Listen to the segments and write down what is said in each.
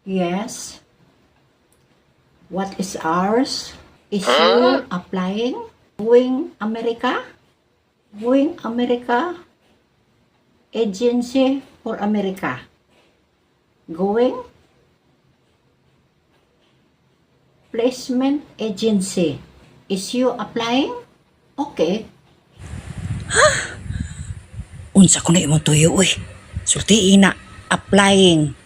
Yes. What is ours? Is you applying? Going America? Going America? Agency for America. Going? Placement agency. Is you applying? Okay. Unsa ko na imong tuyo, uy. Sultiin na, applying.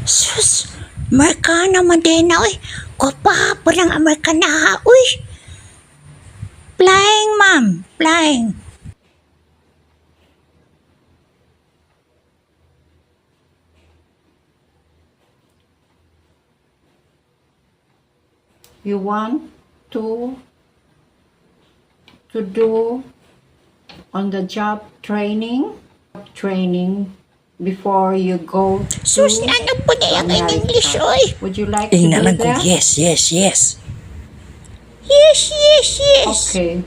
Sus, Amerikana man din na, uy. Kwapa pa lang Amerikana, ha, uy. Flying, ma'am, flying. You want to do on the job training before you go Sus, to ano po na yung America. English, uy. Would you like to Eh, do nalang ko, that? yes, yes, yes. Yes, yes, yes. Okay.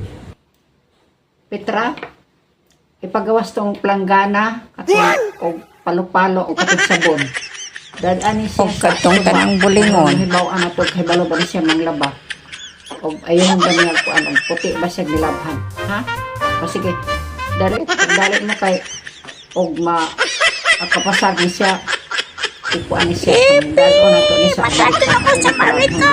Petra, ipagawas tong planggana katong o palo-palo o katong sabon. Dadani siya O katong tuba. tanang bulingon. Hibaw ana to hibalo ba siya manglaba. O ayun ba niya ko anong puti ba siya gilabhan, ha? O sige. Dali mo kay og kapasag ni siya. Ikuan ni siya. Dalo na to ni sa Masyado na ko sa Amerika.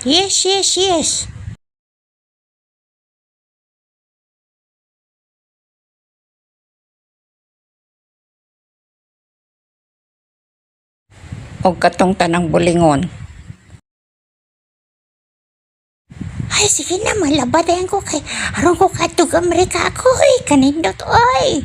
Yes, yes, yes. O katong tanang bulingon. Ay, sige na, malabadayan ko kay aron ko katug Amerika ako, uy. Kanindot, uy.